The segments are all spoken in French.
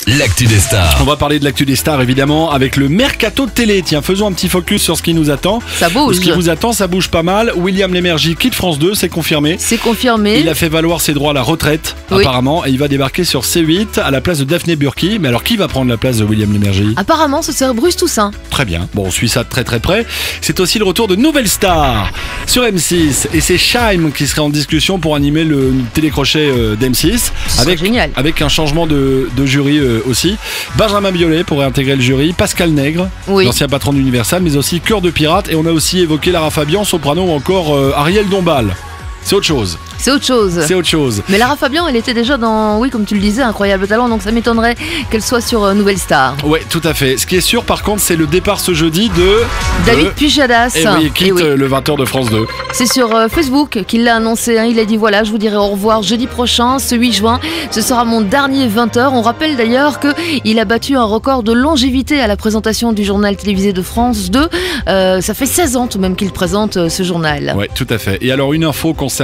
l'actu des stars. On va parler de l'actu des stars évidemment avec le mercato de télé. Tiens, faisons un petit focus sur ce qui nous attend. Ça bouge. Ce qui vous attend, ça bouge pas mal. William Lémergie quitte France 2, c'est confirmé. C'est confirmé. Il a fait valoir ses droits à la retraite, Oui. apparemment, et il va débarquer sur C8 à la place de Daphné Burki. Mais alors, qui va prendre la place de William Lémergie? Apparemment, ce serait Bruce Toussaint. Très bien. Bon, on suit ça de très très près. C'est aussi le retour de nouvelles stars sur M6. Et c'est Scheim qui serait en discussion pour animer le télécrochet d'M6. Ce serait génial. Avec un changement de jury aussi. Benjamin Biolay pourrait intégrer le jury. Pascal Nègre, Oui. l'ancien patron d'Universal, mais aussi Cœur de Pirate. Et on a aussi évoqué Lara Fabian, soprano, ou encore Ariel Dombal. C'est autre chose. C'est autre chose. C'est autre chose. Mais Lara Fabian, elle était déjà dans, oui, comme tu le disais, Incroyable Talent, donc ça m'étonnerait qu'elle soit sur Nouvelle Star. Ouais, tout à fait. Ce qui est sûr, par contre, c'est le départ ce jeudi de David Pujadas. Et oui, il quitte le 20h de France 2. C'est sur Facebook qu'il l'a annoncé. Il a dit voilà, je vous dirai au revoir jeudi prochain, ce 8 juin. Ce sera mon dernier 20h. On rappelle d'ailleurs qu'il a battu un record de longévité à la présentation du journal télévisé de France 2. Ça fait 16 ans tout de même qu'il présente ce journal. Ouais, tout à fait. Et alors, une info concernant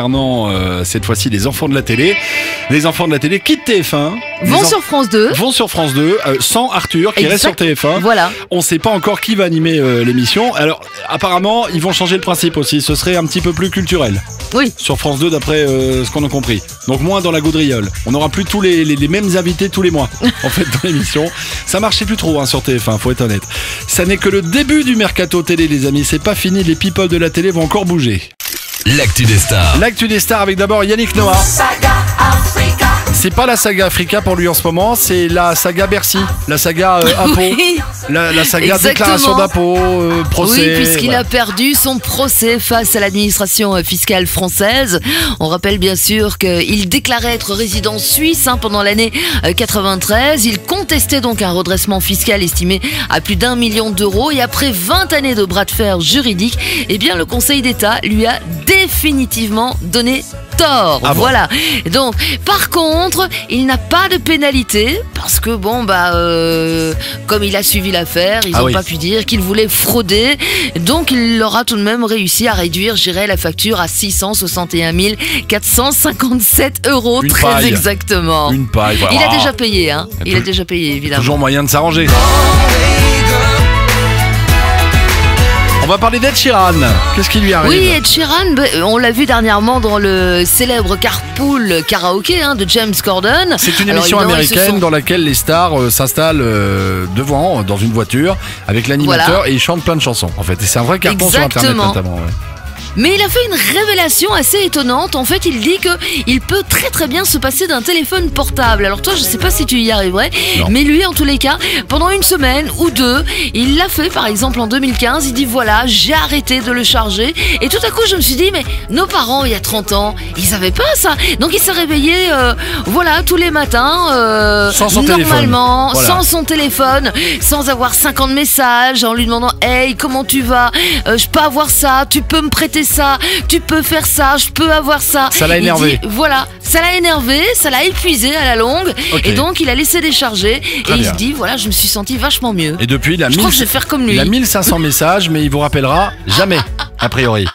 cette fois-ci les enfants de la télé. Les enfants de la télé quittent TF1. Vont sur France 2. Vont sur France 2 sans Arthur qui reste sur TF1. Voilà. On ne sait pas encore qui va animer l'émission. Alors, apparemment, ils vont changer le principe aussi. Ce serait un petit peu plus culturel. Oui. Sur France 2 d'après ce qu'on a compris. Donc moins dans la gaudriole. On n'aura plus tous les mêmes invités tous les mois en fait dans l'émission. Ça marchait plus trop sur TF1, faut être honnête. Ça n'est que le début du mercato télé les amis, c'est pas fini, les people de la télé vont encore bouger. L'actu des stars. L'actu des stars avec d'abord Yannick Noah. C'est pas la saga Africa pour lui en ce moment, c'est la saga Bercy, la saga impôt, Oui. la saga Exactement. déclaration d'impôt, procès. Oui, puisqu'il voilà. a perdu son procès face à l'administration fiscale française. On rappelle bien sûr qu'il déclarait être résident suisse pendant l'année 93. Il contestait donc un redressement fiscal estimé à plus d'1 million d'euros. Et après 20 années de bras de fer juridique, eh bien le Conseil d'État lui a définitivement donné tort. Ah bon. Voilà. Donc, par contre, il n'a pas de pénalité parce que comme il a suivi l'affaire, ils n'ont pas pu dire qu'il voulait frauder. Donc, il aura tout de même réussi à réduire, je dirais, la facture à 661 457 €. Une Très paille. exactement. Une paille. Voilà. Il a déjà payé, hein. Il a déjà payé, évidemment. Toujours moyen de s'arranger. On va parler d'Ed Sheeran. Qu'est-ce qui lui arrive? Oui, Ed Sheeran, on l'a vu dernièrement dans le célèbre Carpool Karaoke de James Corden. C'est une Alors, émission évidemment, américaine dans laquelle les stars s'installent devant, dans une voiture, avec l'animateur, Voilà. et ils chantent plein de chansons, en fait. Et c'est un vrai carton sur Internet, Exactement. notamment. Ouais. Mais il a fait une révélation assez étonnante. En fait, il dit qu'il peut très très bien se passer d'un téléphone portable. Alors toi, je sais pas si tu y arriverais, Non. mais lui, en tous les cas, pendant une semaine ou deux, il l'a fait. Par exemple, en 2015, il dit voilà, j'ai arrêté de le charger. Et tout à coup, je me suis dit, mais nos parents, il y a 30 ans, ils savaient pas ça. Donc il s'est réveillé, tous les matins, Sans son normalement, téléphone. Voilà. sans son téléphone, sans avoir 50 messages, en lui demandant hey, comment tu vas, je peux avoir ça, tu peux me prêter ça, tu peux faire ça, je peux avoir ça. Ça l'a Il énervé. dit, voilà, ça l'a énervé, ça l'a épuisé à la longue. Ok. Et donc il a laissé décharger. Très et il bien. se dit voilà, je me suis senti vachement mieux. Et depuis, Je crois que je vais faire comme lui. il a 1500 messages, mais il vous rappellera jamais, a priori.